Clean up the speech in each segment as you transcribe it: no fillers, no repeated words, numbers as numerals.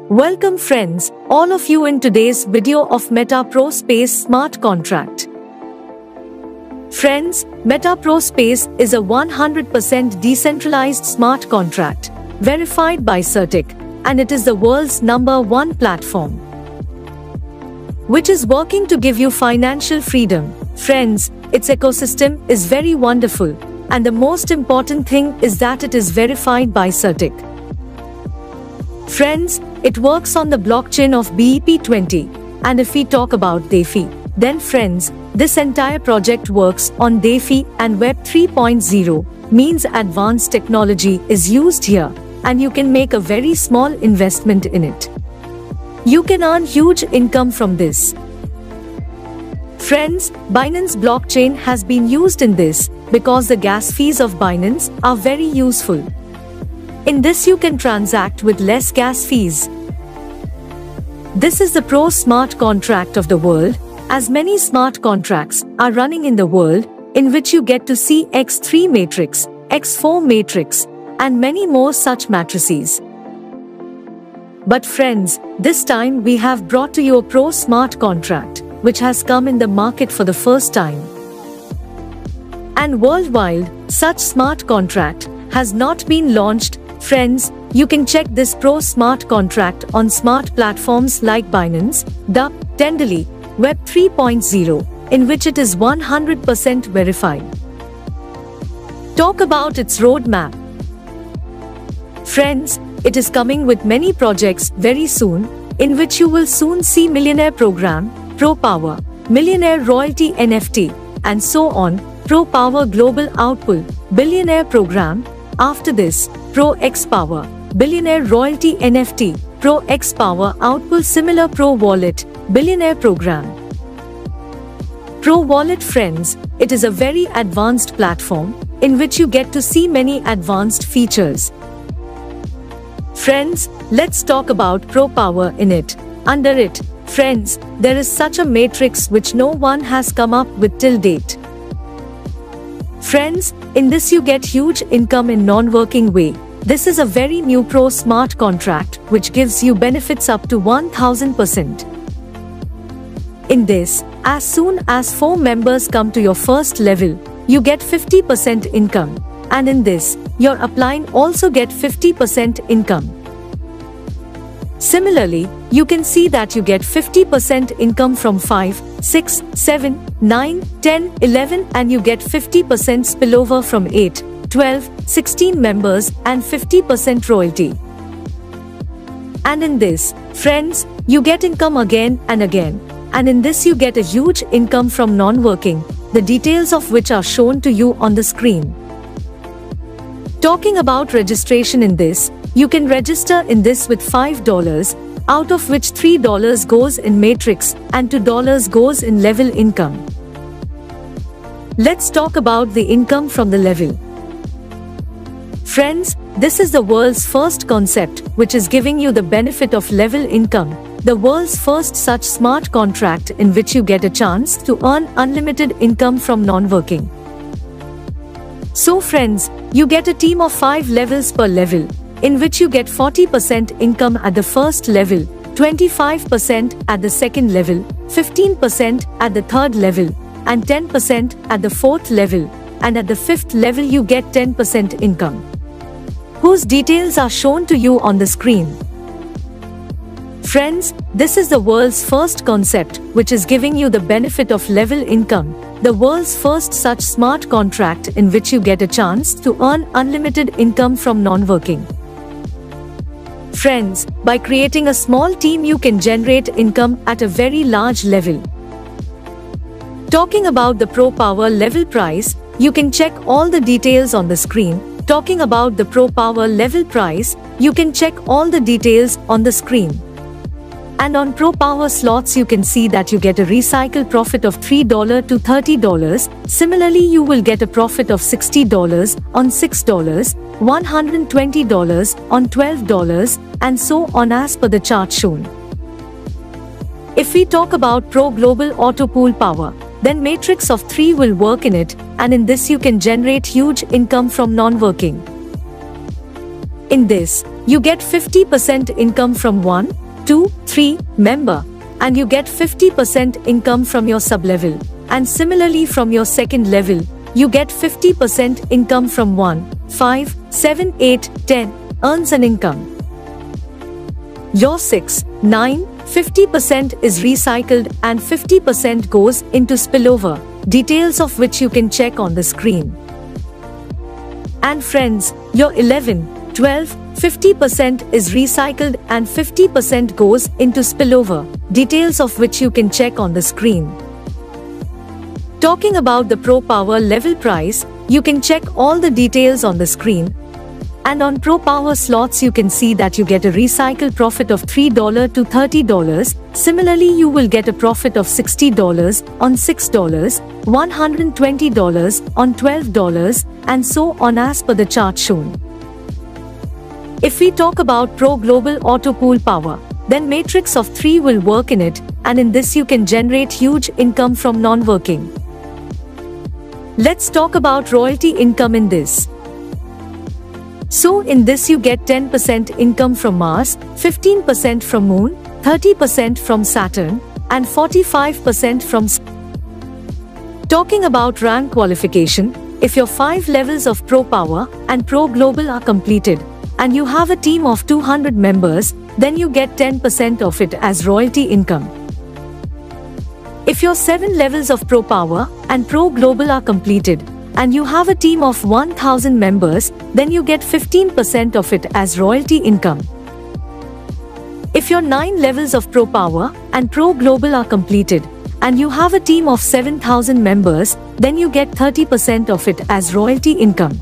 Welcome friends, all of you in today's video of Meta Pro Space Smart Contract. Friends, Meta Pro Space is a 100% decentralized smart contract, verified by CertiK, and it is the world's #1 platform, which is working to give you financial freedom. Friends, its ecosystem is very wonderful, and the most important thing is that it is verified by CertiK. Friends, it works on the blockchain of BEP20, and if we talk about DeFi, then friends, this entire project works on DeFi and Web 3.0, means advanced technology is used here, and you can make a very small investment in it. You can earn huge income from this. Friends, Binance blockchain has been used in this because the gas fees of Binance are very useful. In this you can transact with less gas fees. This is the Pro Smart Contract of the world, as many smart contracts are running in the world, in which you get to see X3 matrix, X4 matrix, and many more such matrices. But friends, this time we have brought to you a Pro Smart Contract, which has come in the market for the first time. And worldwide, such smart contract has not been launched. Friends, you can check this Pro Smart Contract on smart platforms like Binance, Dup, Tenderly, Web 3.0, in which it is 100% verified. Talk about its roadmap. Friends, it is coming with many projects very soon, in which you will soon see Millionaire Program, Pro Power, Millionaire Royalty NFT, and so on, Pro Power Global Outpool, Billionaire Program. After this, Pro X Power, Billionaire Royalty NFT, Pro X Power Outpool, similar Pro Wallet, Billionaire Program. Pro Wallet, friends, it is a very advanced platform, in which you get to see many advanced features. Friends, let's talk about Pro Power in it. Under it, friends, there is such a matrix which no one has come up with till date. Friends, in this you get huge income in non-working way. This is a very new Pro Smart Contract which gives you benefits up to 1000%. In this, as soon as 4 members come to your first level, you get 50% income, and in this, your upline also get 50% income. Similarly, you can see that you get 50% income from 5, 6, 7, 9, 10, 11, and you get 50% spillover from 8, 12, 16 members and 50% royalty. And in this, friends, you get income again and again, and in this you get a huge income from non-working, the details of which are shown to you on the screen. Talking about registration in this, you can register in this with $5, out of which $3 goes in matrix and $2 goes in level income. Let's talk about the income from the level. Friends, this is the world's first concept which is giving you the benefit of level income, the world's first such smart contract in which you get a chance to earn unlimited income from non-working. So friends, you get a team of 5 levels per level, in which you get 40% income at the first level, 25% at the second level, 15% at the third level, and 10% at the fourth level, and at the fifth level you get 10% income, whose details are shown to you on the screen. Friends, this is the world's first concept which is giving you the benefit of level income, the world's first such smart contract in which you get a chance to earn unlimited income from non-working. Friends, by creating a small team you can generate income at a very large level. Talking about the Pro Power level price, you can check all the details on the screen. Talking about the Pro Power level price, you can check all the details on the screen. And on Pro Power slots you can see that you get a recycle profit of $3 to $30. Similarly, you will get a profit of $60 on $6, $120 on $12, and so on as per the chart shown. If we talk about Pro Global Auto Pool Power, then matrix of 3 will work in it, and in this you can generate huge income from non-working. In this, you get 50% income from 1, 2, 3 member, and you get 50% income from your sub-level, and similarly from your second level, you get 50% income from 1, 5, 7, 8, 10 earns an income. Your 6, 9, 50% is recycled and 50% goes into spillover, details of which you can check on the screen. And friends, your 11, 12, 50% is recycled and 50% goes into spillover, details of which you can check on the screen. Talking about the Pro Power level price, you can check all the details on the screen. And on Pro Power slots you can see that you get a recycle profit of $3 to $30. Similarly, you will get a profit of $60 on $6, $120 on $12, and so on as per the chart shown. If we talk about Pro Global Auto Pool Power, then matrix of 3 will work in it, and in this you can generate huge income from non-working. Let's talk about royalty income in this. So in this you get 10% income from Mars, 15% from Moon, 30% from Saturn, and 45% from Talking about rank qualification, if your 5 levels of Pro Power and Pro Global are completed, and you have a team of 200 members, then you get 10% of it as royalty income. If your 7 levels of Pro Power and Pro Global are completed, and you have a team of 1000 members, then you get 15% of it as royalty income. If your 9 levels of Pro Power and Pro Global are completed, and you have a team of 7000 members, then you get 30% of it as royalty income.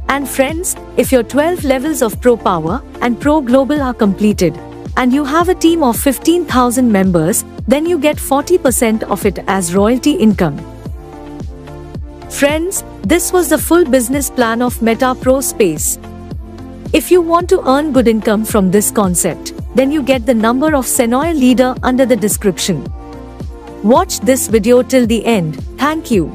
And friends, if your 12 levels of Pro Power and Pro Global are completed, and you have a team of 15,000 members, then you get 40% of it as royalty income. Friends, this was the full business plan of Meta Pro Space. If you want to earn good income from this concept, then you get the number of Senoia leader under the description. Watch this video till the end. Thank you.